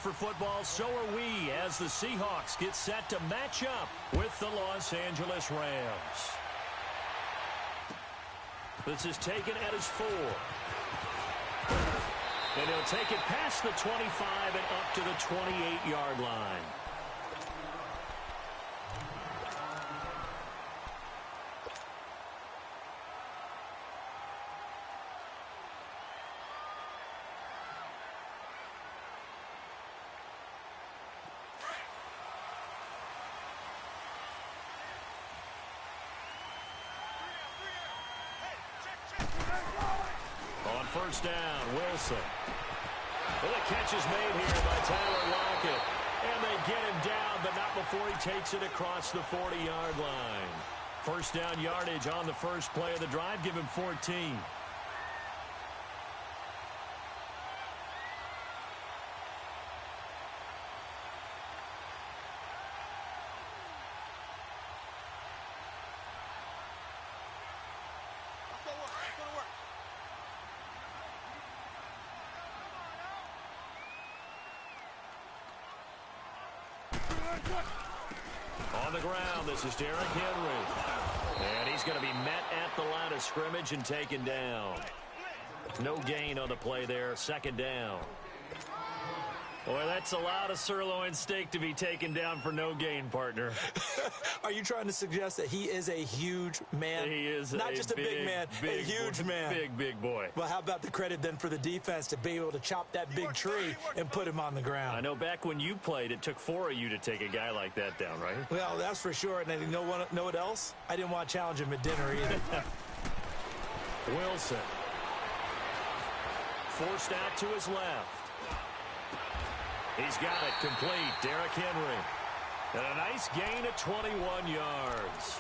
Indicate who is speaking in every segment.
Speaker 1: for football, so are we, as the Seahawks get set to match up with the Los Angeles Rams. This is taken at his 4. And he'll take it past the 25 and up to the 28-yard line. On first down, Wilson. Well, the catch is made here by Tyler Lockett. And they get him down, but not before he takes it across the 40-yard line. First down yardage on the first play of the drive. Give him 14. On the ground, this is Derrick Henry. And he's going to be met at the line of scrimmage and taken down. No gain on the play there, second down. Boy, that's a lot of sirloin steak to be taken down for no gain, partner.
Speaker 2: Are you trying to suggest that he is a huge man?
Speaker 1: He is
Speaker 2: not just a big man, a huge man.
Speaker 1: Big boy.
Speaker 2: Well, how about the credit then for the defense to be able to chop that big tree and put him on the ground?
Speaker 1: I know back when you played, it took 4 of you to take a guy like that down, right?
Speaker 2: Well, that's for sure. And you know what else? I didn't want to challenge him at dinner either.
Speaker 1: Wilson. Forced out to his left. He's got it complete. Derrick Henry. And a nice gain of 21 yards.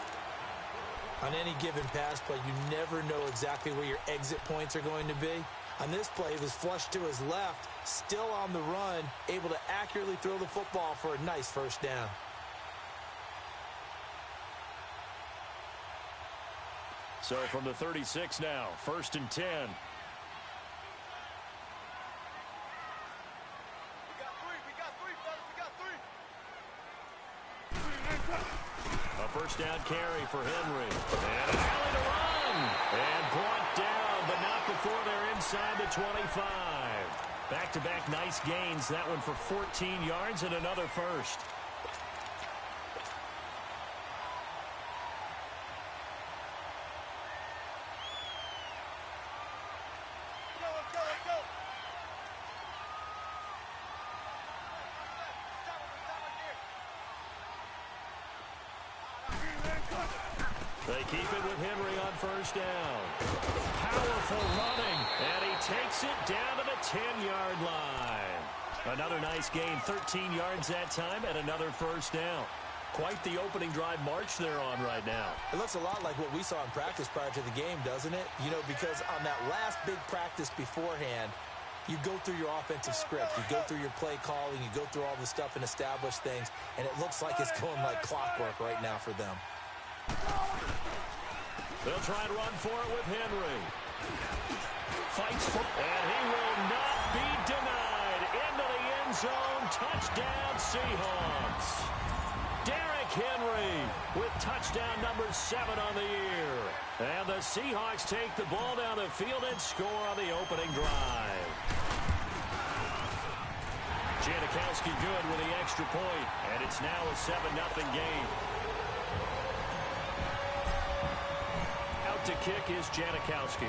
Speaker 2: On any given pass play, you never know exactly where your exit points are going to be. On this play, he was flushed to his left, still on the run, able to accurately throw the football for a nice first down.
Speaker 1: So from the 36 now, 1st and 10. First down carry for Henry. And an alley to run. And brought down, but not before they're inside the 25. Back-to-back nice gains. That one for 14 yards and another first. They keep it with Henry on first down. Powerful running, and he takes it down to the 10-yard line. Another nice gain, 13 yards that time, and another first down. Quite the opening drive march they're on right now.
Speaker 2: It looks a lot like what we saw in practice prior to the game, doesn't it? You know, because on that last big practice beforehand, you go through your offensive script, you go through your play calling, you go through all the stuff and establish things, and it looks like it's going like clockwork right now for them.
Speaker 1: They'll try and run for it with Henry. Fights for, and he will not be denied. Into the end zone, touchdown Seahawks. Derrick Henry with touchdown number 7 on the year. And the Seahawks take the ball down the field and score on the opening drive. Janikowski good with the extra point, and it's now a 7-0 game. Out to kick is Janikowski.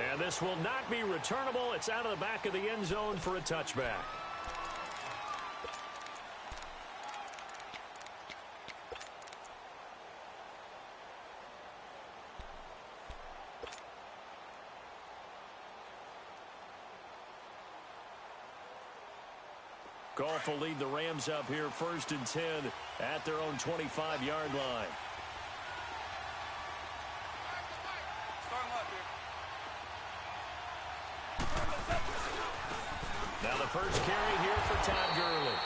Speaker 1: And this will not be returnable. It's out of the back of the end zone for a touchback. Goff will lead the Rams up here 1st and 10 at their own 25-yard line. Now the first carry here for Todd Gurley.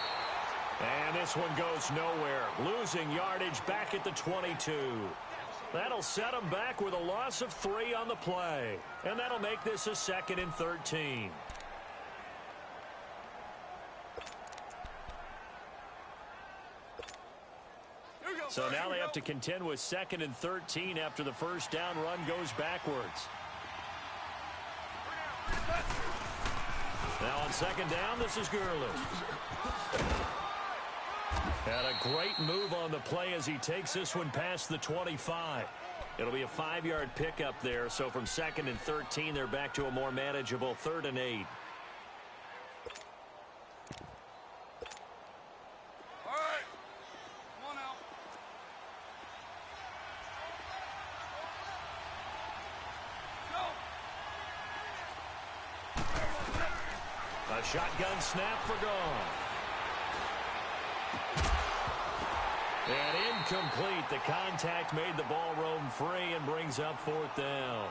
Speaker 1: And this one goes nowhere. Losing yardage back at the 22. That'll set them back with a loss of 3 on the play. And that'll make this a 2nd and 13. So now they have to contend with 2nd and 13 after the first down run goes backwards. Now on 2nd down, this is Gurley. And a great move on the play as he takes this one past the 25. It'll be a 5-yard pickup there. So from 2nd and 13, they're back to a more manageable 3rd and 8. A shotgun snap for Goff. And incomplete. The contact made the ball roam free and brings up 4th down.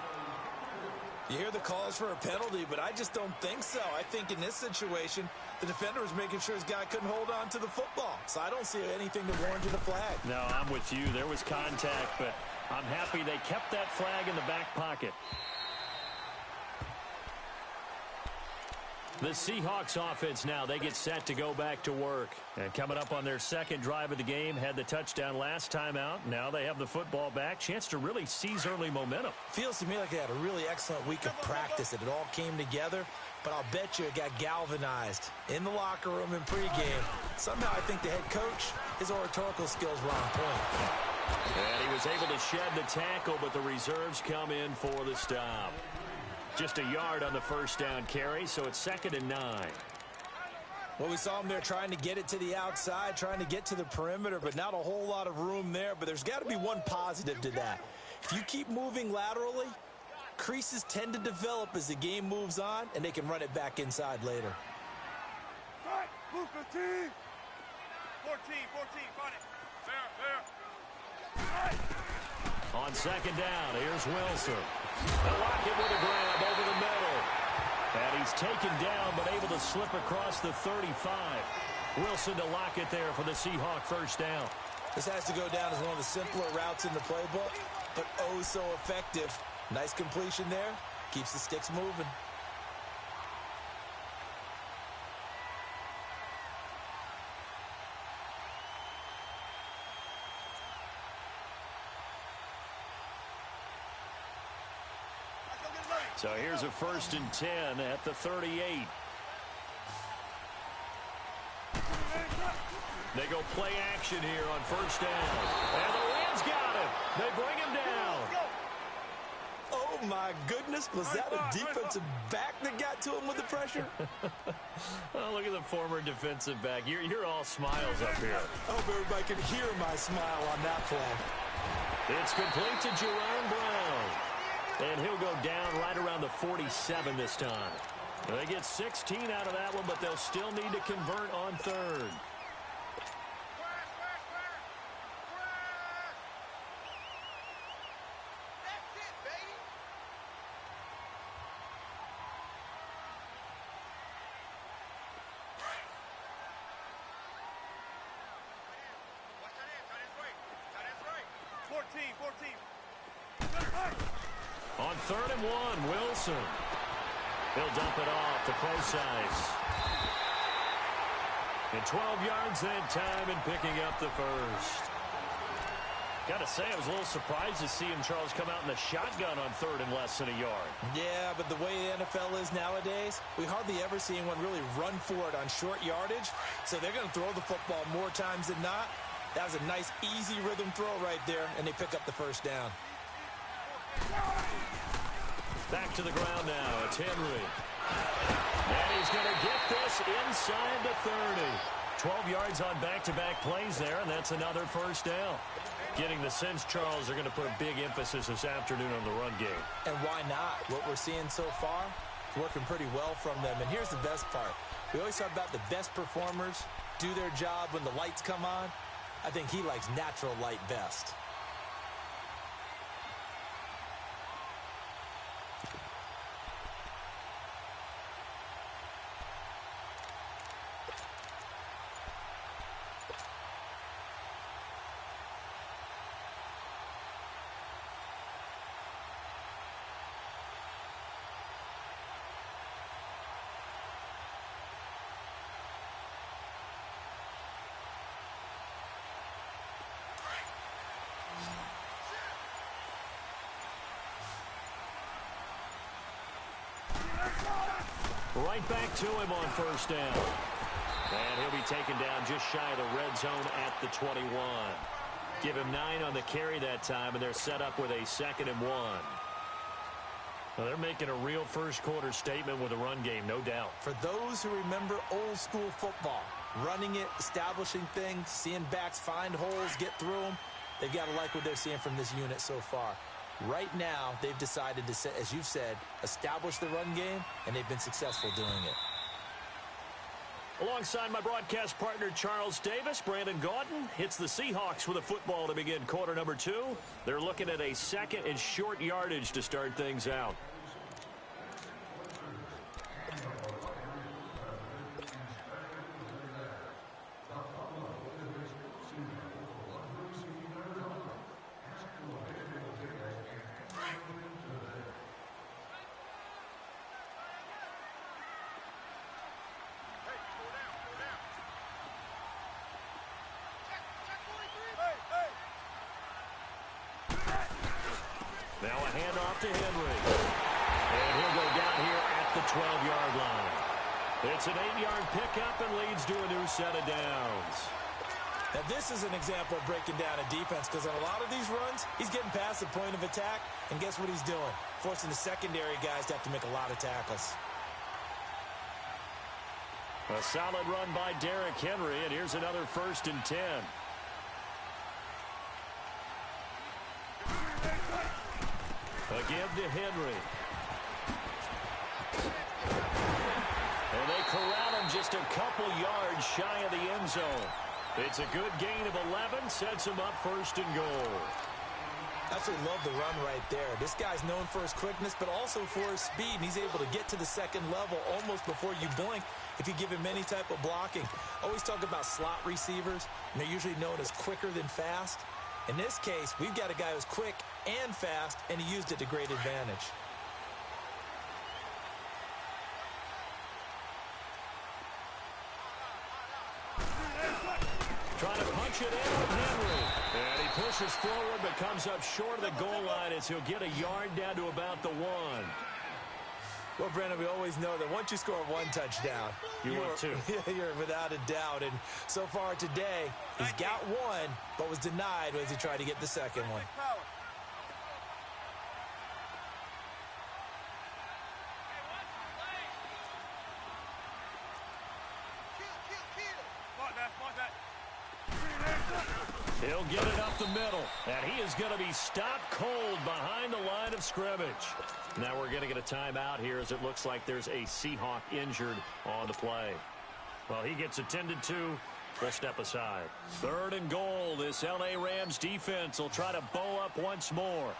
Speaker 2: You hear the calls for a penalty, but I just don't think so. I think in this situation, the defender was making sure his guy couldn't hold on to the football. So I don't see anything to warrant a flag.
Speaker 1: No, I'm with you. There was contact, but I'm happy they kept that flag in the back pocket. The Seahawks offense now, they get set to go back to work. And coming up on their 2nd drive of the game, had the touchdown last time out. Now they have the football back. Chance to really seize early momentum.
Speaker 2: Feels to me like they had a really excellent week of practice. It all came together, but I'll bet you it got galvanized in the locker room in pregame. Somehow I think the head coach, his oratorical skills were on point.
Speaker 1: And he was able to shed the tackle, but the reserves come in for the stop. Just a yard on the first down carry, so it's 2nd and 9.
Speaker 2: Well, we saw him there trying to get it to the outside, trying to get to the perimeter, but not a whole lot of room there. But there's got to be one positive to that. If you keep moving laterally, creases tend to develop as the game moves on, and they can run it back inside later.
Speaker 3: 14, 14, find it. Fair.
Speaker 1: On 2nd down, here's Wilson. They'll lock it with a grab over the middle. And he's taken down, but able to slip across the 35. Wilson to lock it there for the Seahawk first down.
Speaker 2: This has to go down as one of the simpler routes in the playbook, but oh so effective. Nice completion there. Keeps the sticks moving.
Speaker 1: So here's a 1st and 10 at the 38. They go play action here on 1st down. And the Rams got him. They bring him down.
Speaker 2: Oh, my goodness. Was that a defensive back that got to him with the pressure?
Speaker 1: Oh, look at the former defensive back. You're all smiles up here.
Speaker 2: I hope everybody can hear my smile on that play.
Speaker 1: It's complete to Jerome Brown. And he'll go down right around the 47 this time. They get 16 out of that one, but they'll still need to convert on 3rd. On 3rd and 1, Wilson. He'll dump it off to close ice. And 12 yards that time and picking up the first. Got to say, I was a little surprised to see him, Charles, come out in the shotgun on 3rd and less than a yard.
Speaker 2: Yeah, but the way the NFL is nowadays, we hardly ever see anyone really run for it on short yardage. So they're going to throw the football more times than not. That was a nice, easy rhythm throw right there, and they pick up the first down.
Speaker 1: Back to the ground now. It's Henry. And he's going to get this inside the 30. 12 yards on back-to-back plays there, and that's another first down. Getting the sense, Charles, they're going to put a big emphasis this afternoon on the run game.
Speaker 2: And why not? What we're seeing so far is working pretty well from them. And here's the best part. We always talk about the best performers do their job when the lights come on. I think he likes natural light best.
Speaker 1: Right back to him on first down. And he'll be taken down just shy of the red zone at the 21. Give him 9 on the carry that time, and they're set up with a 2nd and 1. Well, they're making a real first-quarter statement with a run game, no doubt.
Speaker 2: For those who remember old-school football, running it, establishing things, seeing backs find holes, get through them, they've got to like what they're seeing from this unit so far. Right now, they've decided to, as you've said, establish the run game, and they've been successful doing it.
Speaker 1: Alongside my broadcast partner, Charles Davis, Brandon Gaudin hits the Seahawks with a football to begin quarter number 2. They're looking at a 2nd and short yardage to start things out. Now a handoff to Henry. And he'll go down here at the 12-yard line. It's an 8-yard pickup and leads to a new set of downs.
Speaker 2: Now this is an example of breaking down a defense, because on a lot of these runs, he's getting past the point of attack, and guess what he's doing? Forcing the secondary guys to have to make a lot of tackles.
Speaker 1: A solid run by Derrick Henry, and here's another 1st and 10. Again to Henry. And they corral him just a couple yards shy of the end zone. It's a good gain of 11, sets him up 1st and goal.
Speaker 2: Absolutely love the run right there. This guy's known for his quickness, but also for his speed. And he's able to get to the 2nd level almost before you blink if you give him any type of blocking. Always talk about slot receivers, and they're usually known as quicker than fast. In this case, we've got a guy who's quick and fast, and he used it to great advantage.
Speaker 1: Trying to punch it in with Henry. And he pushes forward but comes up short of the goal line as he'll get a yard down to about the 1.
Speaker 2: Well, Brandon, we always know that once you score 1 touchdown,
Speaker 1: you want 2.
Speaker 2: You're without a doubt. And so far today, he's got 1, but was denied as he tried to get the 2nd one.
Speaker 1: He'll get it up the middle, and he is going to be stopped cold behind the line of scrimmage. Now we're going to get a timeout here as it looks like there's a Seahawk injured on the play. Well, he gets attended to. We'll step aside. 3rd and goal. This L.A. Rams defense will try to bow up once more.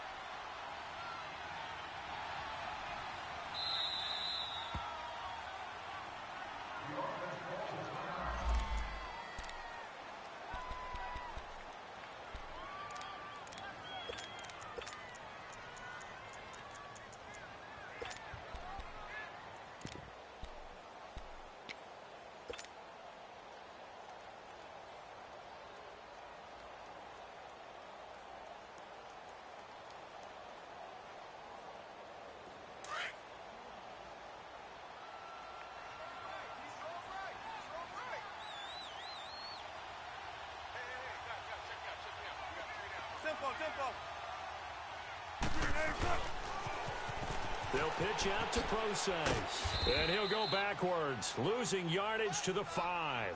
Speaker 1: They'll pitch out to Process, and he'll go backwards, losing yardage to the 5.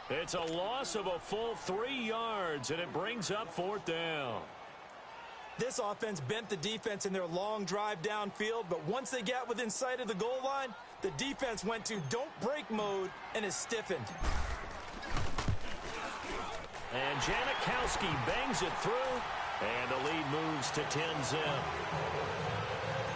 Speaker 1: It's a loss of a full 3 yards, and it brings up 4th down.
Speaker 2: This offense bent the defense in their long drive downfield, but once they got within sight of the goal line, the defense went to don't break mode and is stiffened.
Speaker 1: And Janikowski bangs it through, and the lead moves to 10-zip.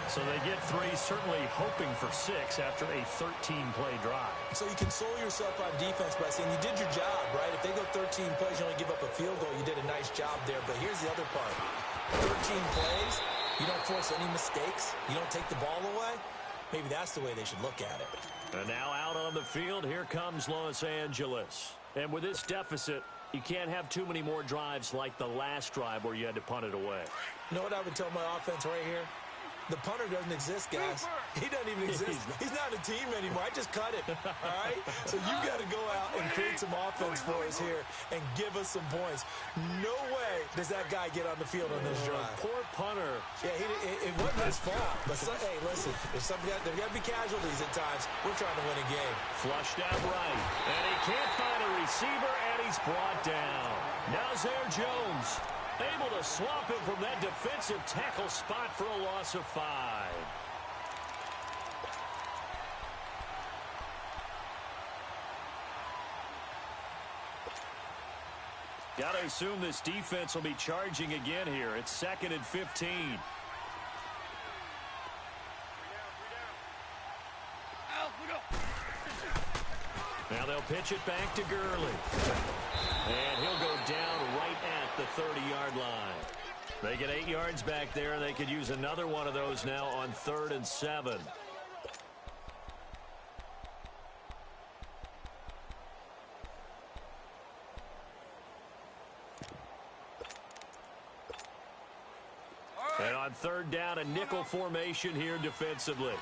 Speaker 1: So they get 3, certainly hoping for 6 after a 13-play drive.
Speaker 2: So you console yourself on defense by saying you did your job, right? If they go 13 plays, you only give up a field goal, you did a nice job there. But here's the other part. 13 plays, you don't force any mistakes, you don't take the ball away. Maybe that's the way they should look at it.
Speaker 1: And now out on the field, here comes Los Angeles. And with this deficit, you can't have too many more drives like the last drive where you had to punt it away.
Speaker 2: You know what I would tell my offense right here? The punter doesn't exist, guys. He doesn't even exist. He's not a team anymore. I just cut it, all right? So you've got to go out and create some offense for us here and give us some points. No way does that guy get on the field on this drive.
Speaker 1: Poor punter.
Speaker 2: Yeah, it wasn't his fault. But, hey, listen, there's got to be casualties at times. We're trying to win a game.
Speaker 1: Flushed out right. And he can't find a receiver, and he's brought down. Now Zaire Jones able to swamp him from that defensive tackle spot for a loss of 5. Got to assume this defense will be charging again here. It's 2nd and 15. Now they'll pitch it back to Gurley. And he'll go down right at the 30-yard line. They get 8 yards back there, and they could use another one of those now on 3rd and 7. And on 3rd down, a nickel formation here defensively.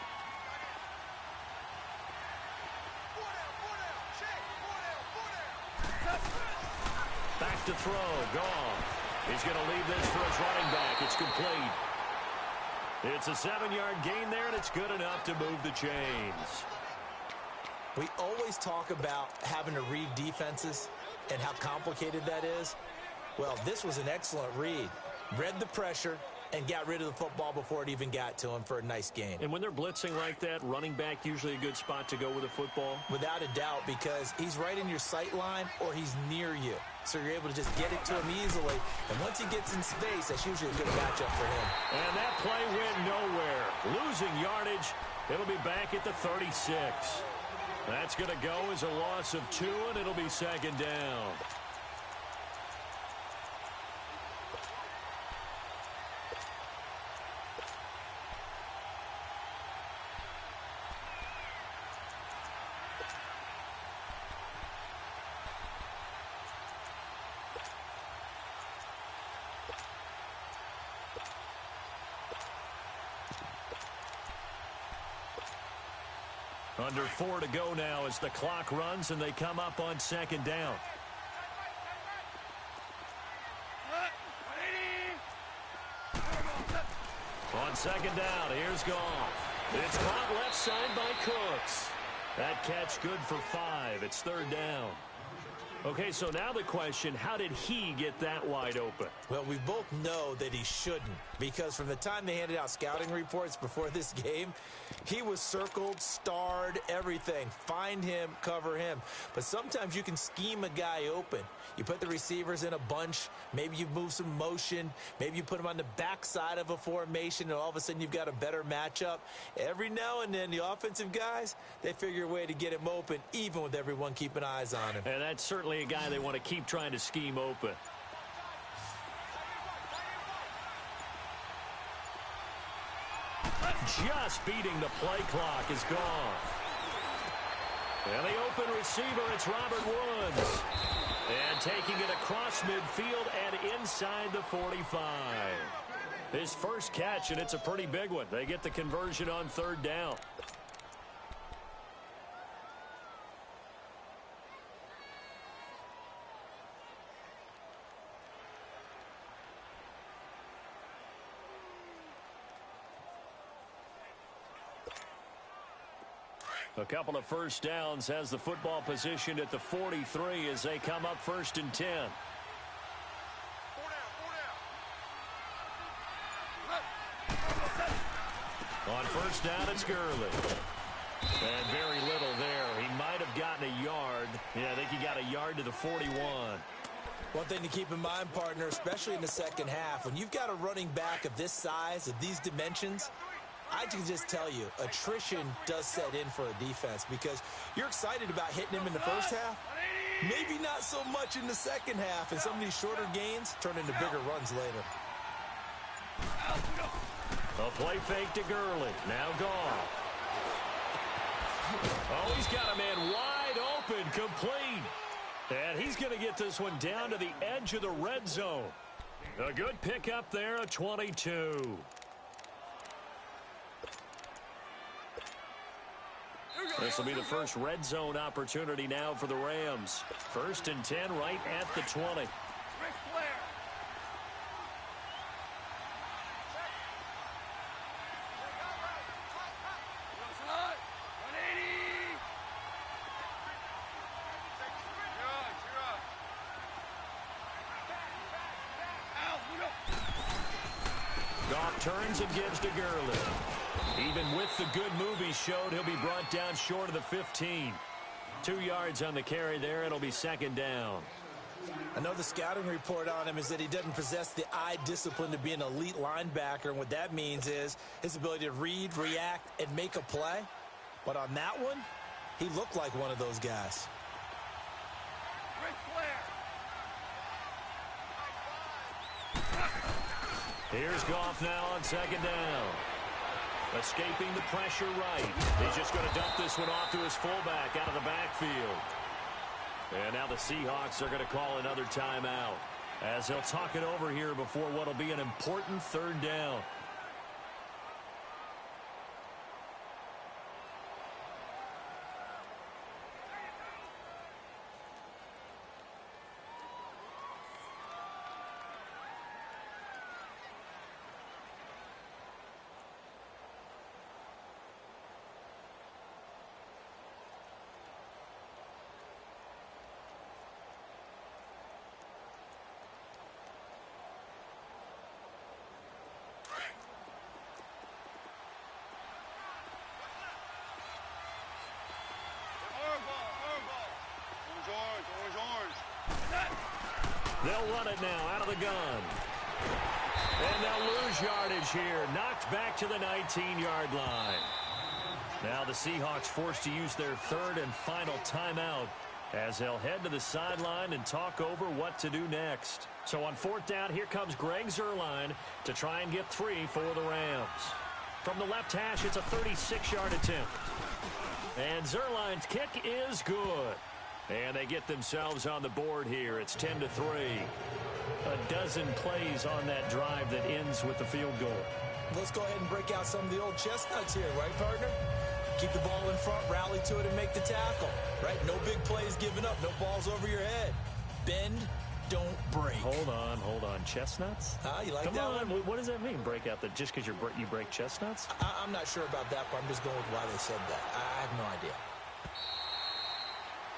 Speaker 1: Back to throw, gone. He's going to leave this for his running back. It's complete. It's a 7-yard gain there, and it's good enough to move the chains.
Speaker 2: We always talk about having to read defenses and how complicated that is. Well, this was an excellent read. Read the pressure and got rid of the football before it even got to him for a nice gain.
Speaker 1: And when they're blitzing like that, running back usually a good spot to go with a football?
Speaker 2: Without a doubt, because he's right in your sight line or he's near you. So you're able to just get it to him easily. And once he gets in space, that's usually a good matchup for him.
Speaker 1: And that play went nowhere. Losing yardage. It'll be back at the 36. That's going to go as a loss of 2, and it'll be 2nd down. Under 4 to go now as the clock runs and they come up on 2nd down. On 2nd down, here's Goff. It's caught left side by Cooks. That catch good for 5. It's 3rd down. Okay, so now the question, how did he get that wide open?
Speaker 2: Well, we both know that he shouldn't, because from the time they handed out scouting reports before this game, he was circled, starred, everything. Find him, cover him. But sometimes you can scheme a guy open. You put the receivers in a bunch. Maybe you move some motion. Maybe you put them on the backside of a formation, and all of a sudden you've got a better matchup. Every now and then, the offensive guys, they figure a way to get him open, even with everyone keeping eyes on him.
Speaker 1: And that's certainly a guy they want to keep trying to scheme open. Just beating the play clock is gone. And the open receiver, it's Robert Woods. And taking it across midfield and inside the 45. His first catch, and it's a pretty big one. They get the conversion on 3rd down. A couple of first downs has the football positioned at the 43 as they come up 1st and 10. On 1st down, it's Gurley. And very little there. He might have gotten a yard. Yeah, I think he got a yard to the 41.
Speaker 2: One thing to keep in mind, partner, especially in the second half, when you've got a running back of this size, of these dimensions, I can just tell you, attrition does set in for a defense because you're excited about hitting him in the first half. Maybe not so much in the second half, and some of these shorter gains turn into bigger runs later.
Speaker 1: A play fake to Gurley. Now gone. Oh, he's got a man wide open, complete. And he's going to get this one down to the edge of the red zone. A good pickup there, a 22. This will be the first red zone opportunity now for the Rams. 1st and 10 right at the 20. Goff turns and gives to Gurley. Even with the good move he showed, he'll be brought down short of the 15. 2 yards on the carry there. It'll be 2nd down.
Speaker 2: I know the scouting report on him is that he doesn't possess the eye discipline to be an elite linebacker, and what that means is his ability to read, react, and make a play. But on that one, he looked like one of those guys.
Speaker 1: Here's Goff now on 2nd down. Escaping the pressure right. He's just going to dump this one off to his fullback out of the backfield. And now the Seahawks are going to call another timeout as they'll talk it over here before what will be an important 3rd down. They'll run it now out of the gun. And they'll lose yardage here. Knocked back to the 19-yard line. Now the Seahawks forced to use their 3rd and final timeout as they'll head to the sideline and talk over what to do next. So on 4th down, here comes Greg Zuerlein to try and get 3 for the Rams. From the left hash, it's a 36-yard attempt. And Zuerlein's kick is good. And they get themselves on the board here. It's 10-3. A dozen plays on that drive that ends with the field goal.
Speaker 2: Let's go ahead and break out some of the old chestnuts here, right, partner? Keep the ball in front, rally to it, and make the tackle, right? No big plays given up, no balls over your head. Bend, don't break.
Speaker 1: Hold on. Chestnuts?
Speaker 2: You like
Speaker 1: Come
Speaker 2: that
Speaker 1: on.
Speaker 2: one?
Speaker 1: What does that mean, break out? Just because you break chestnuts?
Speaker 2: I'm not sure about that, but I'm just going with why they said that. I have no idea.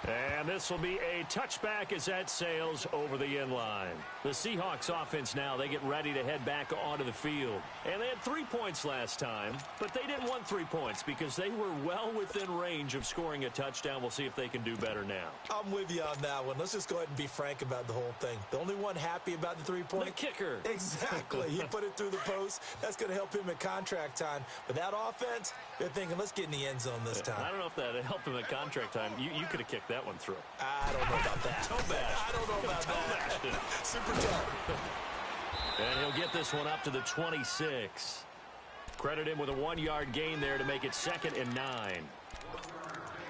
Speaker 1: And this will be a touchback as that sails over the end line. The Seahawks offense now, they get ready to head back onto the field. And they had 3 points last time, but they didn't want 3 points because they were well within range of scoring a touchdown. We'll see if they can do better now.
Speaker 2: I'm with you on that one. Let's just go ahead and be frank about the whole thing. The only one happy about the 3-point?
Speaker 1: The kicker.
Speaker 2: Exactly. He put it through the post. That's going to help him at contract time. But that offense, they're thinking, let's get in the end zone this time.
Speaker 1: I don't know if that helped him at contract time. You could have kicked that one through.
Speaker 2: I don't know about that.
Speaker 1: I
Speaker 2: don't know about that. Super tough.
Speaker 1: And he'll get this one up to the 26. Credit him with a 1-yard gain there to make it 2nd and 9.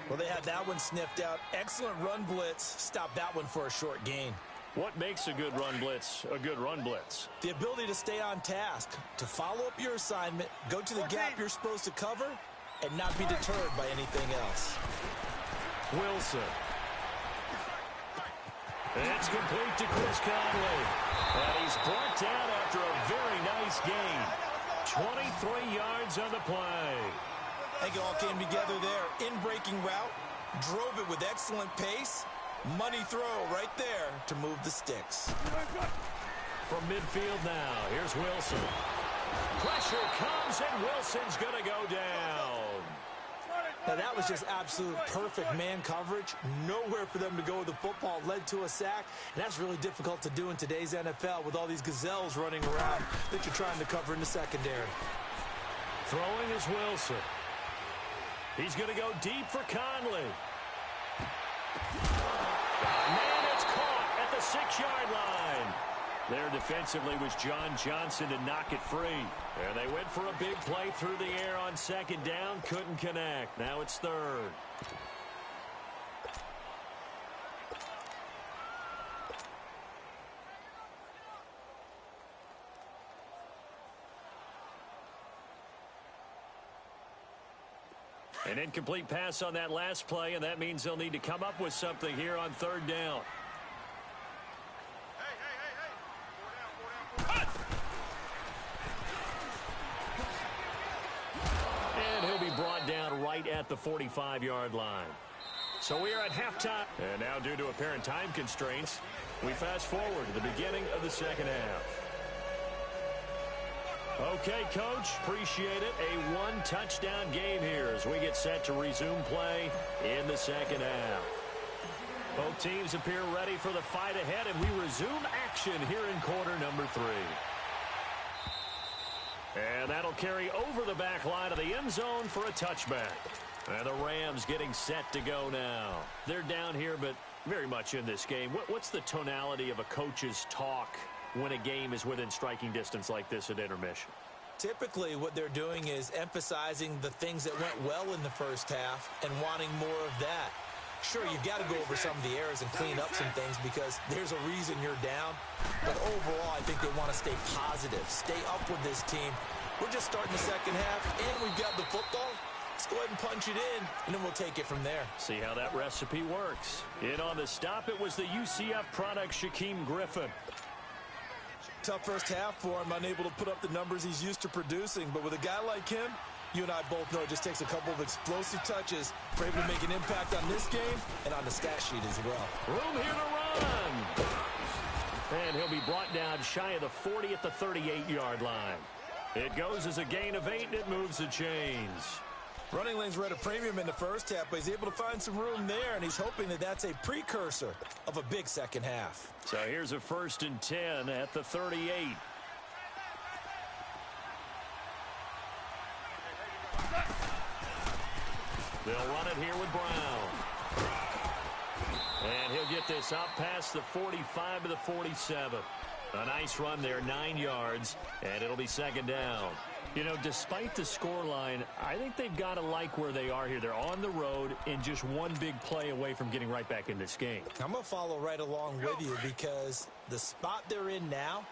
Speaker 2: Well, they had that one sniffed out. Excellent run blitz. Stop that one for a short gain.
Speaker 1: What makes a good run blitz a good run blitz?
Speaker 2: The ability to stay on task, to follow up your assignment, go to the gap you're supposed to cover, and not be deterred by anything else.
Speaker 1: Wilson. It's complete to Chris Conley. And he's brought down after a very nice gain. 23 yards on the play.
Speaker 2: I think it all came together there. In-breaking route, drove it with excellent pace. Money throw right there to move the sticks.
Speaker 1: From midfield now, here's Wilson. Pressure comes, and Wilson's going to go down.
Speaker 2: Now, that was just absolute perfect man coverage. Nowhere for them to go with the football. Led to a sack, and that's really difficult to do in today's NFL with all these gazelles running around that you're trying to cover in the secondary.
Speaker 1: Throwing is Wilson. He's going to go deep for Conley. Man, it's caught at the 6-yard line. There defensively was John Johnson to knock it free. And they went for a big play through the air on 2nd down. Couldn't connect. Now it's 3rd. An incomplete pass on that last play, and that means they'll need to come up with something here on third down. And he'll be brought down right at the 45-yard line. So we are at halftime. And now, due to apparent time constraints, we fast forward to the beginning of the second half. Okay, Coach, appreciate it. A one-touchdown game here as we get set to resume play in the second half. Both teams appear ready for the fight ahead, and we resume action here in quarter number 3. And that'll carry over the back line of the end zone for a touchback. And the Rams getting set to go now. They're down here, but very much in this game. What's the tonality of a coach's talk when a game is within striking distance like this at intermission?
Speaker 2: Typically, what they're doing is emphasizing the things that went well in the first half and wanting more of that. Sure, you've got to go over some of the errors and clean up some things because there's a reason you're down. But overall, I think they want to stay positive, stay up with this team. We're just starting the second half, and we've got the football. Let's go ahead and punch it in, and then we'll take it from there.
Speaker 1: See how that recipe works. In on the stop, it was the UCF product, Shaquem Griffin.
Speaker 2: Tough first half for him, unable to put up the numbers he's used to producing. But with a guy like him, you and I both know it just takes a couple of explosive touches for him to make an impact on this game and on the stat sheet as well.
Speaker 1: Room here to run. And he'll be brought down shy of the 40 at the 38-yard line. It goes as a gain of 8, and it moves the chains.
Speaker 2: Running lanes were at a premium in the first half, but he's able to find some room there, and he's hoping that that's a precursor of a big second half.
Speaker 1: So here's a 1st and 10 at the 38. They'll run it here with Brown. And he'll get this up past the 45 to the 47. A nice run there, 9 yards, and it'll be second down. You know, despite the scoreline, I think they've got to like where they are here. They're on the road and just one big play away from getting right back in this game.
Speaker 2: I'm going to follow right along with you because the spot they're in now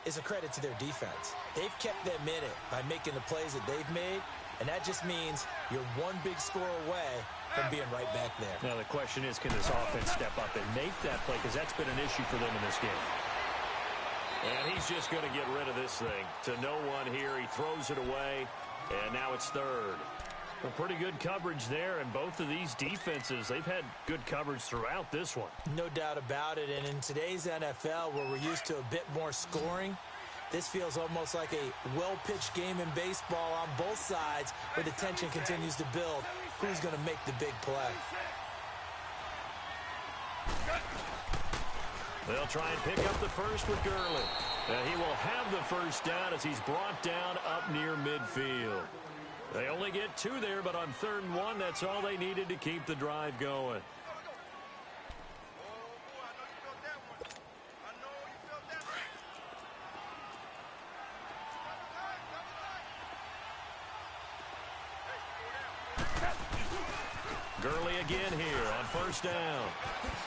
Speaker 2: is a credit to their defense. They've kept them in it by making the plays that they've made, and that just means you're one big score away from being right back there.
Speaker 1: Now the question is, can this offense step up and make that play? Because that's been an issue for them in this game. And he's just going to get rid of this thing. To no one here. He throws it away, and now it's third. Well, pretty good coverage there, and both of these defenses, they've had good coverage throughout this one.
Speaker 2: No doubt about it, and in today's NFL, where we're used to a bit more scoring, this feels almost like a well-pitched game in baseball on both sides where the tension continues to build. Who's going to make the big play?
Speaker 1: They'll try and pick up the first with Gurley. He will have the first down as he's brought down up near midfield. They only get 2 there, but on 3rd and 1, that's all they needed to keep the drive going. Gurley again here on 1st down.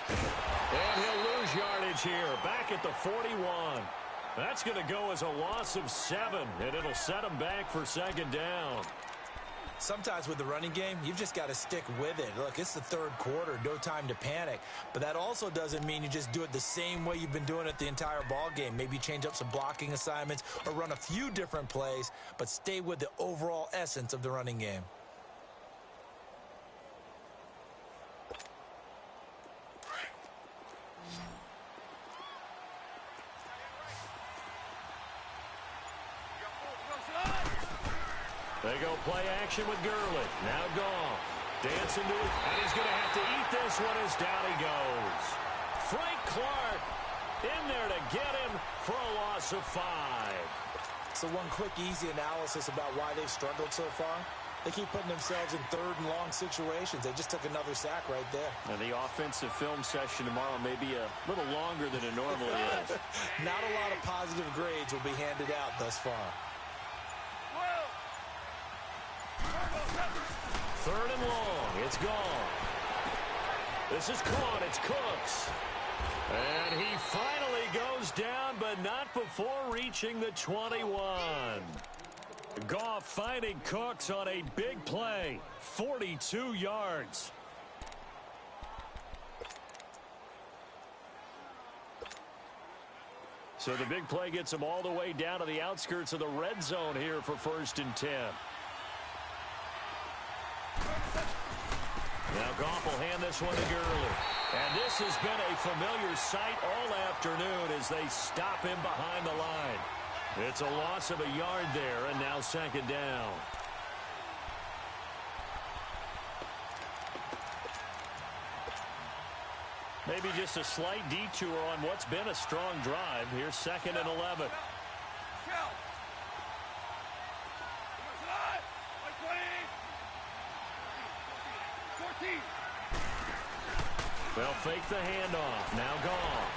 Speaker 1: And he'll lose yardage here, back at the 41. That's going to go as a loss of 7, and it'll set him back for 2nd down.
Speaker 2: Sometimes with the running game, you've just got to stick with it. Look, it's the 3rd quarter, no time to panic. But that also doesn't mean you just do it the same way you've been doing it the entire ball game. Maybe change up some blocking assignments or run a few different plays, but stay with the overall essence of the running game.
Speaker 1: They go play action with Gurley. Now Goff. Dancing to it. And he's going to have to eat this one as down he goes. Frank Clark in there to get him for a loss of 5.
Speaker 2: So one quick, easy analysis about why they've struggled so far. They keep putting themselves in 3rd and long situations. They just took another sack right there.
Speaker 1: And the offensive film session tomorrow may be a little longer than it normally is.
Speaker 2: Not a lot of positive grades will be handed out thus far.
Speaker 1: 3rd and long. It's gone. This is caught. It's Cooks. And he finally goes down, but not before reaching the 21. Goff finding Cooks on a big play. 42 yards. So the big play gets him all the way down to the outskirts of the red zone here for 1st and 10. Now Goff will hand this one to Gurley. And this has been a familiar sight all afternoon as they stop him behind the line. It's a loss of a yard there, and now 2nd down. Maybe just a slight detour on what's been a strong drive. Here's 2nd and 11. They'll fake the handoff. Now Goff.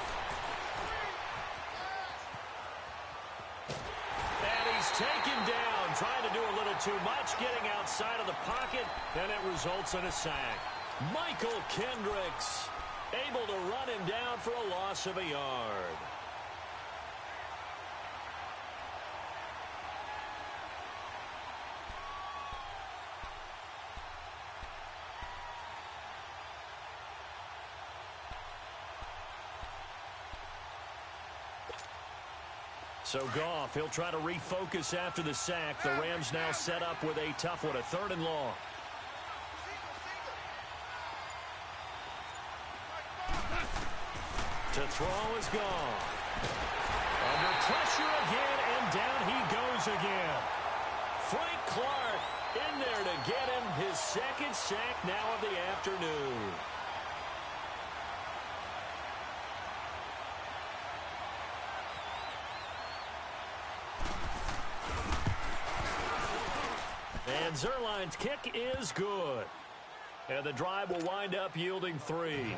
Speaker 1: And he's taken down, trying to do a little too much, getting outside of the pocket, and it results in a sack. Michael Kendricks able to run him down for a loss of a yard. So Goff, he'll try to refocus after the sack. The Rams now set up with a tough one, a 3rd and long. To throw is Goff. Under pressure again, and down he goes again. Frank Clark in there to get him his 2nd sack now of the afternoon. And Zerline's kick is good. And the drive will wind up yielding 3.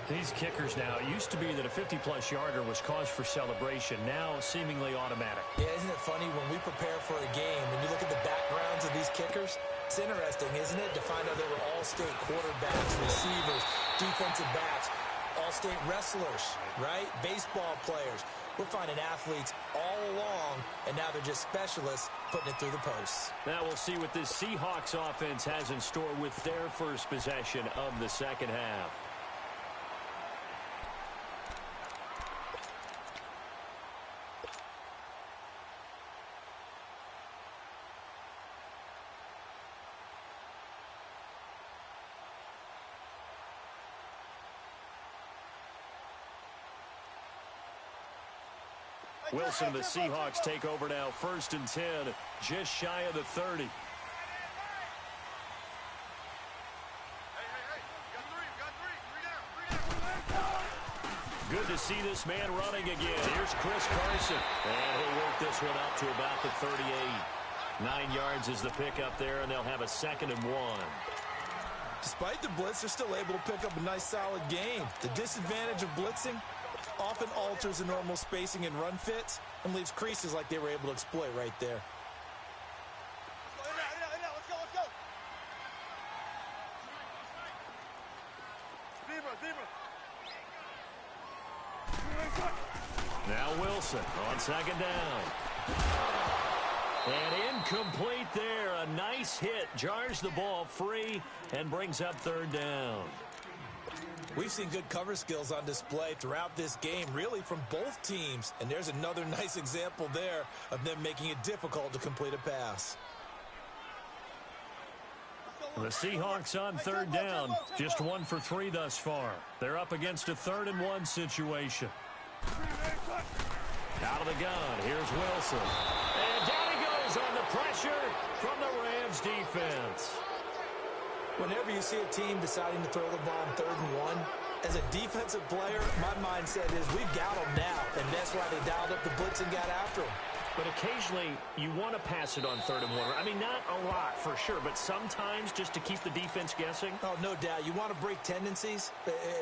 Speaker 1: These kickers now, it used to be that a 50-plus yarder was cause for celebration. Now seemingly automatic.
Speaker 2: Yeah, isn't it funny when we prepare for a game, when you look at the backgrounds of these kickers, it's interesting, isn't it, to find out they were all-state quarterbacks, receivers, defensive backs, all-state wrestlers, right? Baseball players. We're finding athletes all along, and now they're just specialists putting it through the posts.
Speaker 1: Now we'll see what this Seahawks offense has in store with their first possession of the 2nd half. Wilson and the Seahawks take over now, 1st and 10, just shy of the 30. Good to see this man running again. Here's Chris Carson. And he'll work this one up to about the 38. 9 yards is the pickup there, and they'll have a 2nd and 1.
Speaker 2: Despite the blitz, they're still able to pick up a nice, solid game. The disadvantage of blitzing often alters the normal spacing and run fits and leaves creases like they were able to exploit right there.
Speaker 3: Let's go.
Speaker 1: Now Wilson on 2nd down. And incomplete there. A nice hit. Jars the ball free and brings up 3rd down.
Speaker 2: We've seen good cover skills on display throughout this game, really from both teams. And there's another nice example there of them making it difficult to complete a pass.
Speaker 1: The Seahawks on 3rd down. Just 1 for 3 thus far. They're up against a 3rd and 1 situation. Out of the gun. Here's Wilson. And down he goes on the pressure from the Rams defense.
Speaker 2: Whenever you see a team deciding to throw the ball on 3rd and 1, as a defensive player, my mindset is we've got them now, and that's why they dialed up the blitz and got after them.
Speaker 1: But occasionally, you want to pass it on 3rd and 1. I mean, not a lot for sure, but sometimes just to keep the defense guessing.
Speaker 2: Oh, no doubt. You want to break tendencies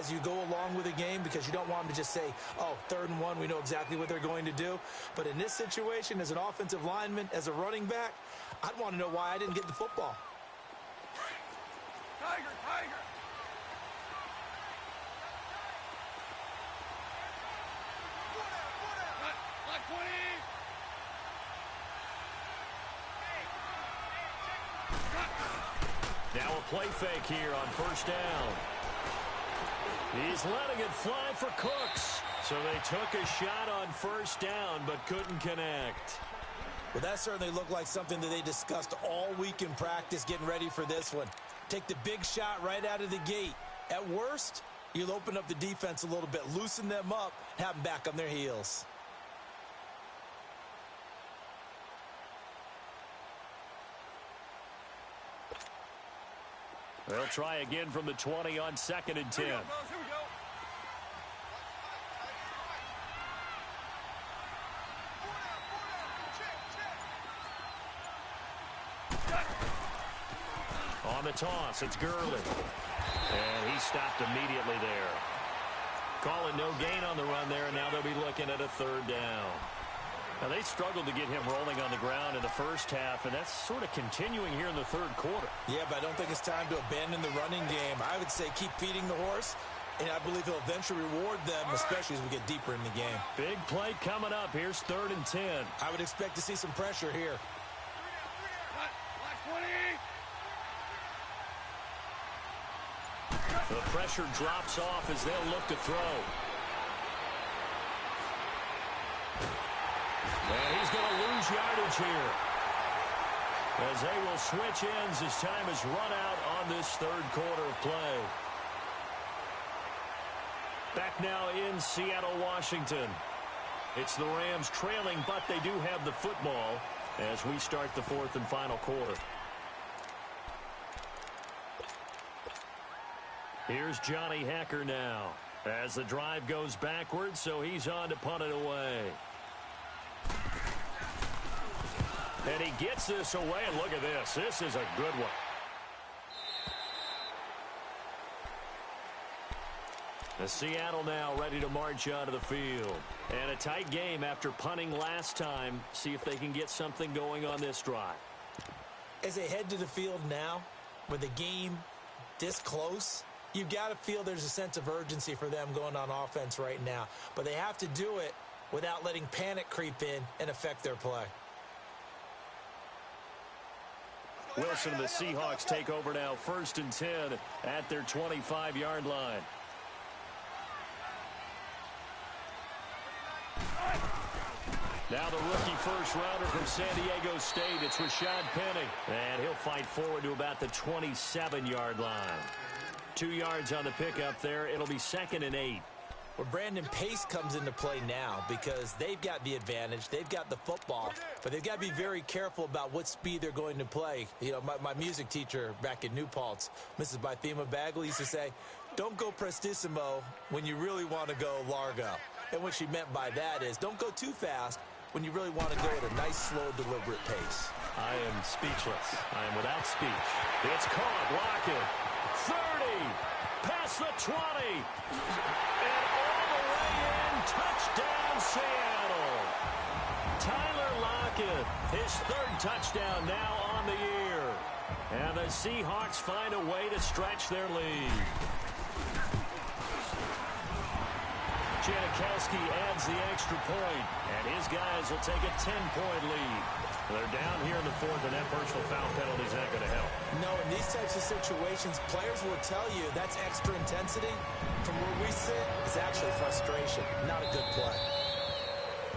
Speaker 2: as you go along with a game because you don't want them to just say, oh, 3rd and 1, we know exactly what they're going to do. But in this situation, as an offensive lineman, as a running back, I'd want to know why I didn't get the football.
Speaker 3: Tiger! Like 20!
Speaker 1: Now a play fake here on first down. He's letting it fly for Cooks. So they took a shot on first down but couldn't connect.
Speaker 2: Well, that certainly looked like something that they discussed all week in practice getting ready for this one. Take the big shot right out of the gate. At worst, you'll open up the defense a little bit, loosen them up, have them back on their heels.
Speaker 1: They'll try again from the 20 on 2nd and 10.
Speaker 3: Here we go.
Speaker 1: On the toss, it's Gurley. And he stopped immediately there. Calling no gain on the run there, and now they'll be looking at a 3rd down. Now, they struggled to get him rolling on the ground in the first half, and that's sort of continuing here in the 3rd quarter.
Speaker 2: Yeah, but I don't think it's time to abandon the running game. I would say keep feeding the horse, and I believe he'll eventually reward them, especially as we get deeper in the game.
Speaker 1: Big play coming up. Here's 3rd and 10.
Speaker 2: I would expect to see some pressure here.
Speaker 1: The pressure drops off as they'll look to throw. And he's going to lose yardage here, as they will switch ends as time is run out on this 3rd quarter of play. Back now in Seattle, Washington. It's the Rams trailing, but they do have the football as we start the 4th and final quarter. Here's Johnny Hacker now as the drive goes backwards, so he's on to punt it away. And he gets this away, and look at this. This is a good one. The Seattle now ready to march onto the field. And a tight game after punting last time. See if they can get something going on this drive.
Speaker 2: As they head to the field now, with the game this close, you've got to feel there's a sense of urgency for them going on offense right now. But they have to do it without letting panic creep in and affect their play.
Speaker 1: Wilson and the Seahawks take over now, 1st and 10 at their 25-yard line. Now the rookie first-rounder from San Diego State, it's Rashad Penny. And he'll fight forward to about the 27-yard line. 2 yards on the pickup there. It'll be 2nd and 8.
Speaker 2: Well, Brandon, pace comes into play now because they've got the advantage. They've got the football, but they've got to be very careful about what speed they're going to play. You know, my music teacher back in New Paltz, Mrs. Bythema Bagley, used to say, don't go prestissimo when you really want to go largo. And what she meant by that is don't go too fast when you really want to go at a nice, slow, deliberate pace.
Speaker 1: I am speechless. I am without speech. It's caught. Lockett. 30. Past the 20. And all the way in. Touchdown, Seattle. Tyler Lockett. His 3rd touchdown now on the year. And the Seahawks find a way to stretch their lead. Janikowski adds the extra point, and his guys will take a 10-point lead. They're down here in the 4th, and that personal foul penalty is not going to help.
Speaker 2: No, in these types of situations, players will tell you that's extra intensity. From where we sit, it's actually frustration, not a good play.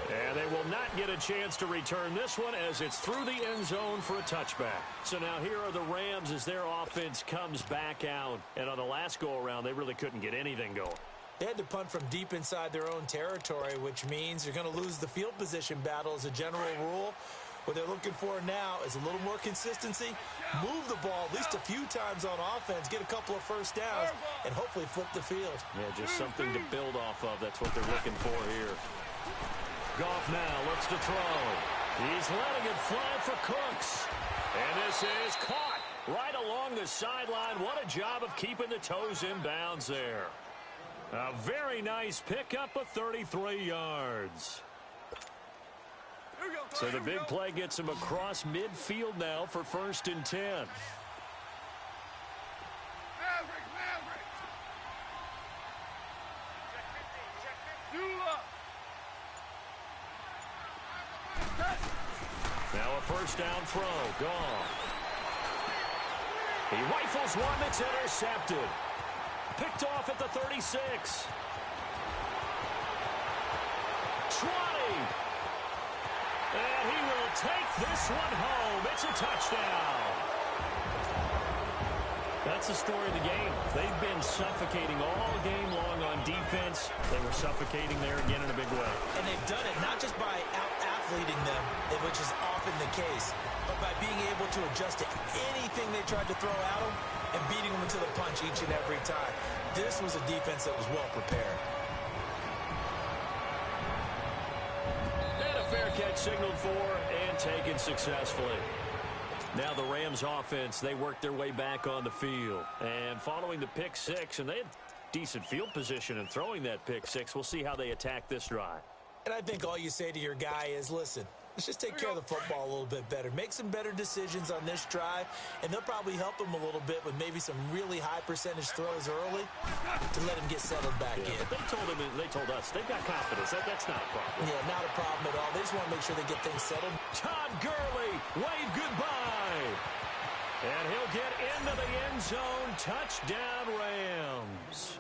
Speaker 1: And they will not get a chance to return this one as it's through the end zone for a touchback. So now here are the Rams as their offense comes back out. And on the last go-around, they really couldn't get anything going.
Speaker 2: They had to punt from deep inside their own territory, which means you're going to lose the field position battle as a general rule. What they're looking for now is a little more consistency, move the ball at least a few times on offense, get a couple of first downs, and hopefully flip the field.
Speaker 1: Yeah, just something to build off of. That's what they're looking for here. Goff now looks to throw. He's letting it fly for Cooks. And this is caught right along the sideline. What a job of keeping the toes in bounds there. A very nice pickup of 33 yards. So the big play gets him across midfield now for 1st and 10. Now a first down throw. Gone. He rifles one that's intercepted. Picked off at the 36. 20. And he will take this one home. It's a touchdown. That's the story of the game. They've been suffocating all game long on defense. They were suffocating there again in a big way.
Speaker 2: And they've done it not just by out-athleting them, which is often the case, but by being able to adjust to anything they tried to throw at them and beating them into the punch each and every time. This was a defense that was well prepared.
Speaker 1: And a fair catch signaled for and taken successfully. Now the Rams offense, they worked their way back on the field. And following the pick six, and they had decent field position in throwing that pick six, we'll see how they attack this drive.
Speaker 2: And I think all you say to your guy is, listen, let's just take care of the football a little bit better. Make some better decisions on this drive, and they'll probably help him a little bit with maybe some really high percentage throws early to let him get settled back in.
Speaker 1: But they told us they've got confidence. That's not a problem.
Speaker 2: Yeah, not a problem at all. They just want to make sure they get things settled.
Speaker 1: Todd Gurley, wave goodbye. And he'll get into the end zone. Touchdown, Rams.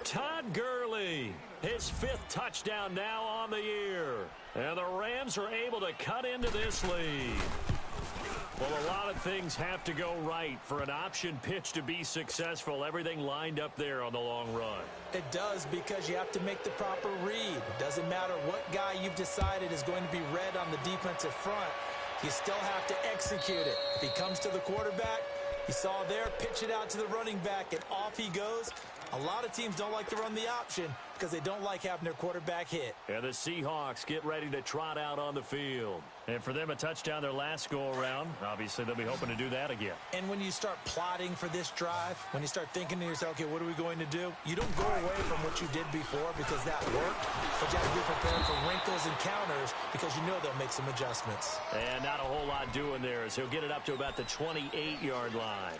Speaker 1: Todd Gurley, his 5th touchdown now on the year. And the Rams are able to cut into this lead. Well, a lot of things have to go right for an option pitch to be successful. Everything lined up there on the long run.
Speaker 2: It does, because you have to make the proper read. It doesn't matter what guy you've decided is going to be read on the defensive front. You still have to execute it. If he comes to the quarterback, you saw there, pitch it out to the running back, and off he goes. A lot of teams don't like to run the option because they don't like having their quarterback hit.
Speaker 1: And the Seahawks get ready to trot out on the field. And for them, a touchdown their last go-around. Obviously, they'll be hoping to do that again.
Speaker 2: And when you start plotting for this drive, when you start thinking to yourself, okay, what are we going to do? You don't go away from what you did before because that worked, but you have to be prepared for wrinkles and counters because you know they'll make some adjustments.
Speaker 1: And not a whole lot doing there as he'll get it up to about the 28-yard line.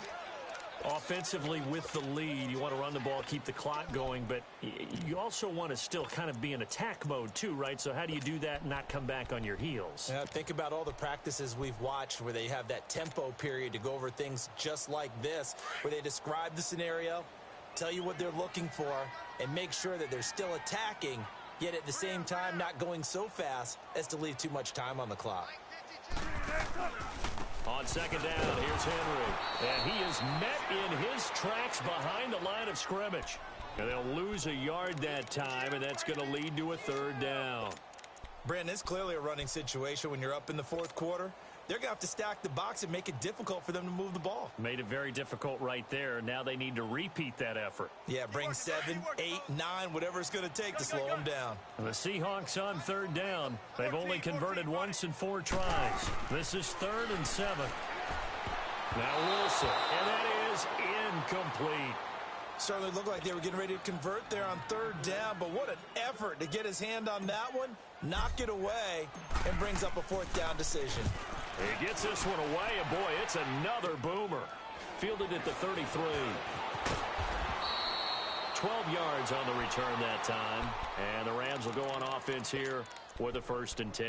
Speaker 1: Offensively with the lead, you want to run the ball, keep the clock going, but you also want to still kind of be in attack mode too, right? So how do you do that and not come back on your heels?
Speaker 2: Yeah, think about all the practices we've watched where they have that tempo period to go over things just like this, where they describe the scenario, tell you what they're looking for, and make sure that they're still attacking, yet at the same time not going so fast as to leave too much time on the clock.
Speaker 1: On second down, here's Henry. And he is met in his tracks behind the line of scrimmage. And they'll lose a yard that time, and that's going to lead to a 3rd down.
Speaker 2: Brandon, it's clearly a running situation when you're up in the 4th quarter. They're going to have to stack the box and make it difficult for them to move the ball.
Speaker 1: Made it very difficult right there. Now they need to repeat that effort.
Speaker 2: Yeah, bring 7, 8, 9, whatever it's going to take to slow them down.
Speaker 1: The Seahawks on 3rd down. They've only converted once in 4 tries. This is 3rd and 7. Now Wilson, and that is incomplete.
Speaker 2: Certainly looked like they were getting ready to convert there on 3rd down, but what an effort to get his hand on that one, knock it away, and brings up a 4th down decision.
Speaker 1: He gets this one away, and boy, it's another boomer. Fielded at the 33. 12 yards on the return that time, and the Rams will go on offense here with a 1st and 10.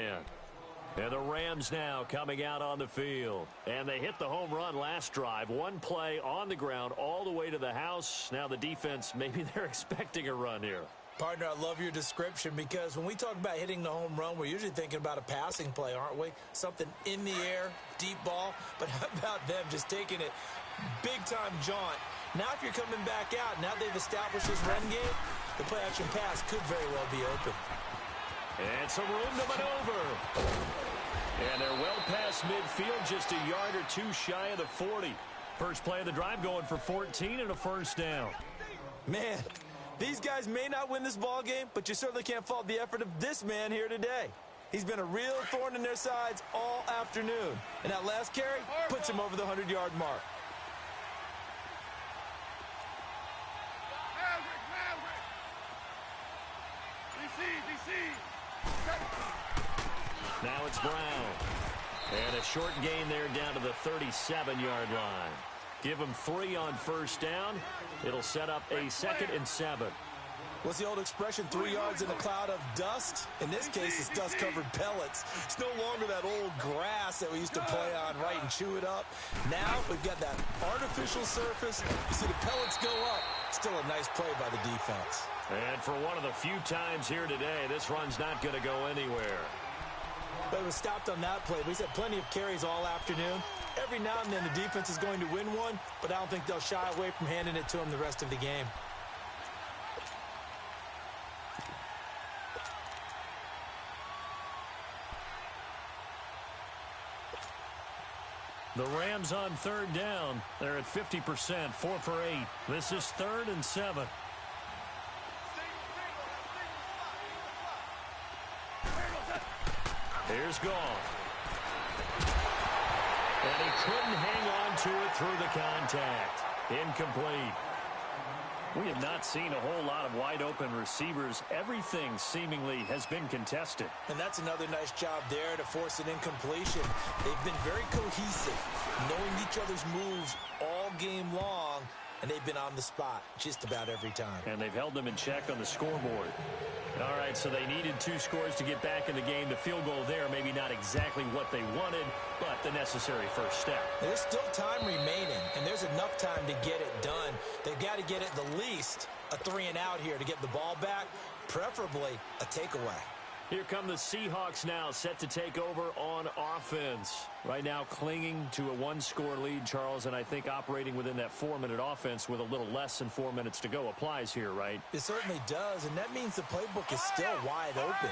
Speaker 1: And the Rams now coming out on the field. And they hit the home run last drive. One play on the ground all the way to the house. Now the defense, maybe they're expecting a run here.
Speaker 2: Partner, I love your description because when we talk about hitting the home run, we're usually thinking about a passing play, aren't we? Something in the air, deep ball. But how about them just taking it big-time jaunt? Now if you're coming back out, now they've established this run game, the play-action pass could very well be open.
Speaker 1: And some room to maneuver. And they're well past midfield, just a yard or 2 shy of the 40. First play of the drive going for 14 and a 1st down.
Speaker 2: Man, these guys may not win this ball game, but you certainly can't fault the effort of this man here today. He's been a real thorn in their sides all afternoon. And that last carry puts him over the 100-yard mark.
Speaker 1: Now it's Brown. And a short gain there down to the 37-yard line. Give him 3 on 1st down. It'll set up a 2nd and 7.
Speaker 2: What's the old expression, 3 yards in a cloud of dust? In this case, it's dust-covered pellets. It's no longer that old grass that we used to play on, right, and chew it up. Now we've got that artificial surface. You see the pellets go up. Still a nice play by the defense.
Speaker 1: And for one of the few times here today, this run's not going to go anywhere.
Speaker 2: But it was stopped on that play. He's had plenty of carries all afternoon. Every now and then the defense is going to win one, but I don't think they'll shy away from handing it to him the rest of the game.
Speaker 1: The Rams on third down. They're at 50%, 4 for 8. This is 3rd and 7. Here's Goff. And he couldn't hang on to it through the contact. Incomplete. We have not seen a whole lot of wide-open receivers. Everything seemingly has been contested.
Speaker 2: And that's another nice job there to force an incompletion. They've been very cohesive, knowing each other's moves all game long, and they've been on the spot just about every time.
Speaker 1: And they've held them in check on the scoreboard. All right, so they needed 2 scores to get back in the game. The field goal there, maybe not exactly what they wanted, but the necessary first step.
Speaker 2: There's still time remaining, and there's enough time to get it done. They've got to get at the least a 3-and-out here to get the ball back, preferably a takeaway.
Speaker 1: Here come the Seahawks now, set to take over on offense. Right now clinging to a 1-score lead, Charles, and I think operating within that 4-minute offense with a little less than 4 minutes to go applies here, right?
Speaker 2: It certainly does, and that means the playbook is still wide open.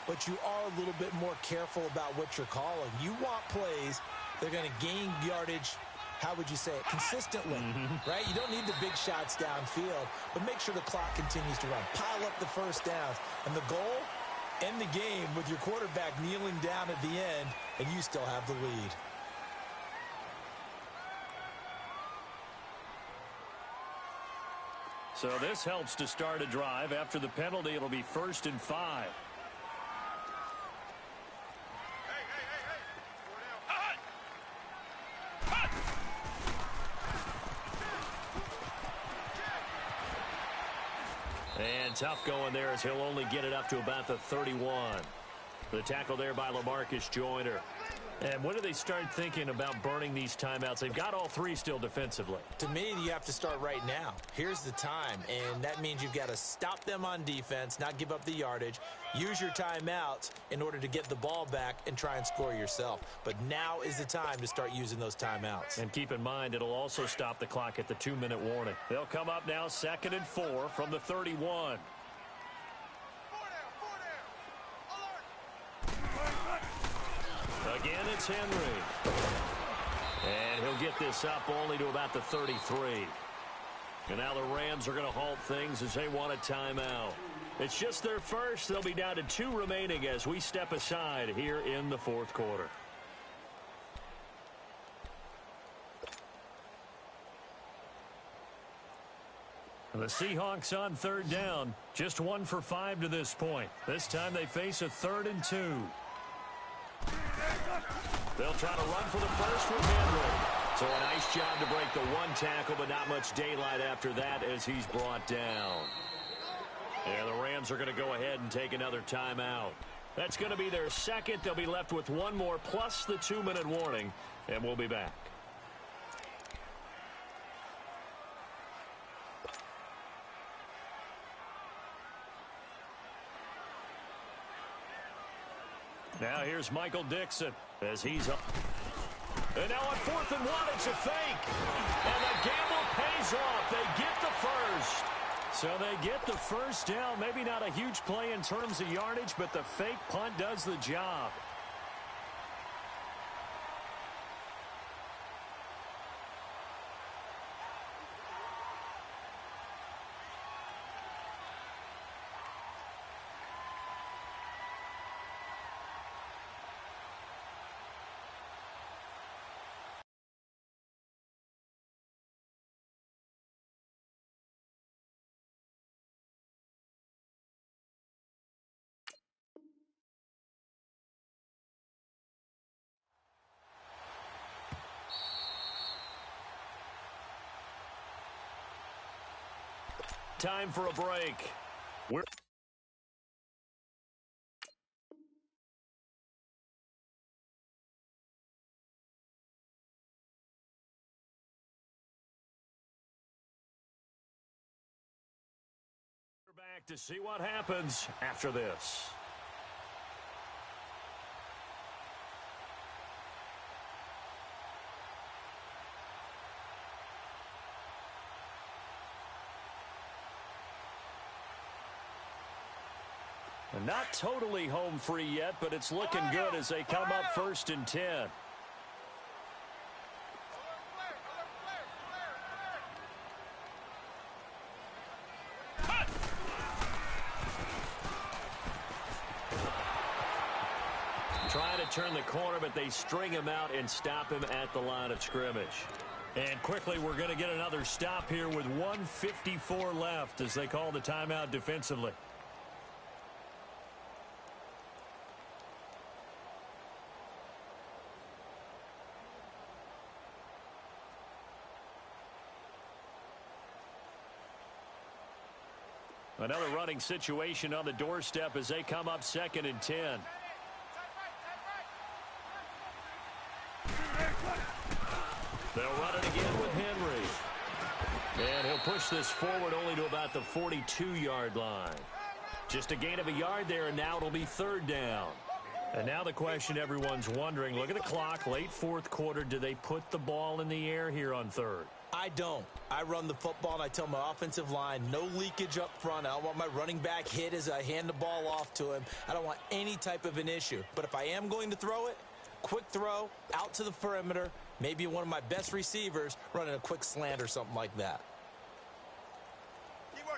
Speaker 2: But you are a little bit more careful about what you're calling. You want plays that are going to gain yardage, how would you say it, consistently, right? You don't need the big shots downfield, but make sure the clock continues to run. Pile up the first downs, and the goal, end the game with your quarterback kneeling down at the end, and you still have the lead.
Speaker 1: So this helps to start a drive. After the penalty, it'll be 1st and 5. And tough going there as he'll only get it up to about the 31. The tackle there by LaMarcus Joyner. And when do they start thinking about burning these timeouts? They've got all 3 still defensively.
Speaker 2: To me, you have to start right now. Here's the time, and that means you've got to stop them on defense, not give up the yardage, use your timeouts in order to get the ball back and try and score yourself. But now is the time to start using those timeouts.
Speaker 1: And keep in mind, it'll also stop the clock at the 2-minute warning. They'll come up now 2nd and 4 from the 31. Again, it's Henry. And he'll get this up only to about the 33. And now the Rams are going to halt things as they want a timeout. It's just their first. They'll be down to 2 remaining as we step aside here in the 4th quarter. The Seahawks on 3rd down. Just 1 for 5 to this point. This time they face a 3rd and 2. They'll try to run for the first with Henry. So a nice job to break the 1 tackle, but not much daylight after that as he's brought down. And the Rams are going to go ahead and take another timeout. That's going to be their second. They'll be left with 1 more plus the 2-minute warning, and we'll be back. Now here's Michael Dixon as he's up. And now on 4th and 1, it's a fake. And the gamble pays off. They get the first. So they get the first down. Maybe not a huge play in terms of yardage, but the fake punt does the job. Time for a break. We're back to see what happens after this. And not totally home free yet, but it's looking good as they come up 1st and 10. Trying to turn the corner, but they string him out and stop him at the line of scrimmage. And quickly, we're going to get another stop here with 1:54 left as they call the timeout defensively. Another running situation on the doorstep as they come up 2nd and 10. They'll run it again with Henry. And he'll push this forward only to about the 42-yard line. Just a gain of a yard there, and now it'll be 3rd down. And now the question everyone's wondering, look at the clock, late 4th quarter, do they put the ball in the air here on 3rd?
Speaker 2: I don't. I run the football, and I tell my offensive line, no leakage up front. I don't want my running back hit as I hand the ball off to him. I don't want any type of an issue. But if I am going to throw it, quick throw, out to the perimeter, maybe one of my best receivers running a quick slant or something like that.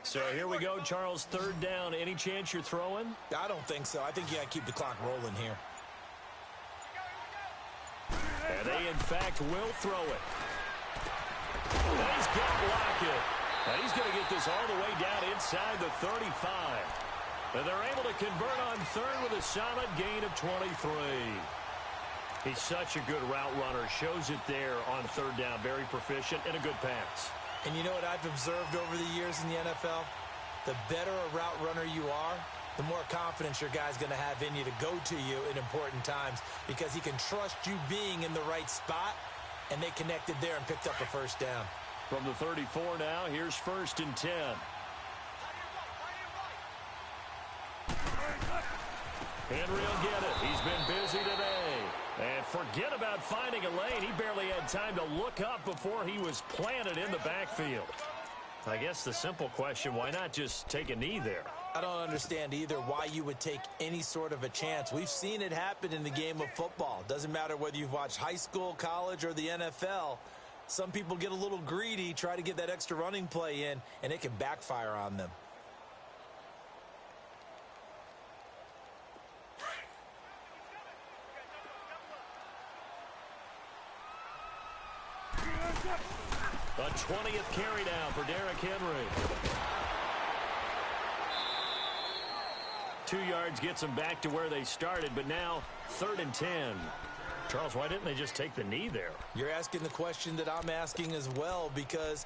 Speaker 1: So here we go, Charles, 3rd down. Any chance you're throwing?
Speaker 2: I don't think so. I think you got to keep the clock rolling here.
Speaker 1: And they, in fact, will throw it. And he's got Lockett. And he's going to get this all the way down inside the 35. And they're able to convert on 3rd with a solid gain of 23. He's such a good route runner. Shows it there on 3rd down. Very proficient and a good pass.
Speaker 2: And you know what I've observed over the years in the NFL? The better a route runner you are, the more confidence your guy's going to have in you to go to you in important times because he can trust you being in the right spot, and they connected there and picked up a 1st down.
Speaker 1: From the 34 now, here's 1st and 10. Henry will get it. He's been busy today. And forget about finding a lane. He barely had time to look up before he was planted in the backfield. I guess the simple question, why not just take a knee there?
Speaker 2: I don't understand either why you would take any sort of a chance. We've seen it happen in the game of football. Doesn't matter whether you've watched high school, college, or the NFL. Some people get a little greedy, try to get that extra running play in, and it can backfire on them.
Speaker 1: A 20th carry down for Derrick Henry. 2 yards gets them back to where they started, but now 3rd and 10. Charles, why didn't they just take the knee there?
Speaker 2: You're asking the question that I'm asking as well, because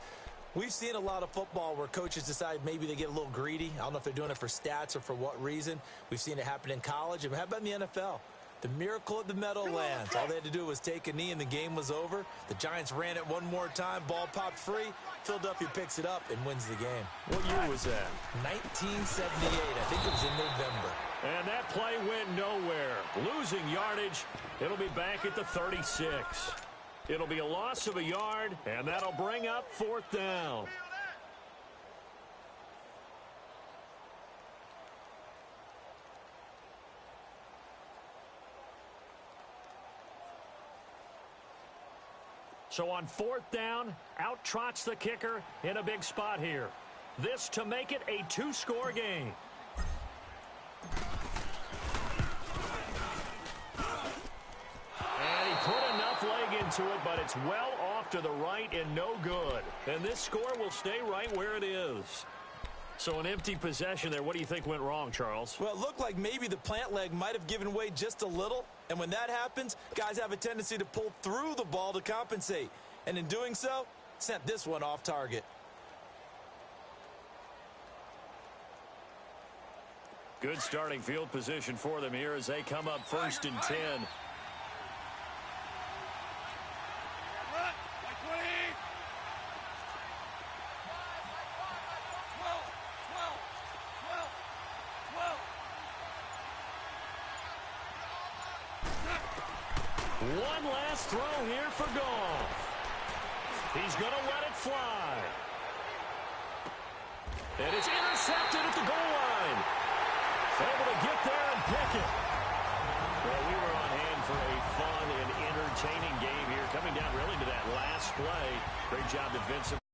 Speaker 2: we've seen a lot of football where coaches decide maybe they get a little greedy. I don't know if they're doing it for stats or for what reason. We've seen it happen in college. And how about in the NFL? The miracle at the Meadowlands. All they had to do was take a knee and the game was over. The Giants ran it one more time. Ball popped free. Philadelphia picks it up and wins the game.
Speaker 1: What year was that?
Speaker 2: 1978. I think it was in November.
Speaker 1: And that play went nowhere. Losing yardage. It'll be back at the 36. It'll be a loss of a yard, and that'll bring up 4th down. So on 4th down, out trots the kicker in a big spot here. This to make it a 2-score game. And he put enough leg into it, but it's well off to the right and no good. And this score will stay right where it is. So an empty possession there. What do you think went wrong, Charles?
Speaker 2: Well, it looked like maybe the plant leg might have given way just a little. And when that happens, guys have a tendency to pull through the ball to compensate. And in doing so, sent this one off target.
Speaker 1: Good starting field position for them here as they come up 1st and 10. One last throw here for Goff. He's going to let it fly. And it's intercepted at the goal line. Able to get there and pick it. Well, we were on hand for a fun and entertaining game here, coming down really to that last play. Great job defensively.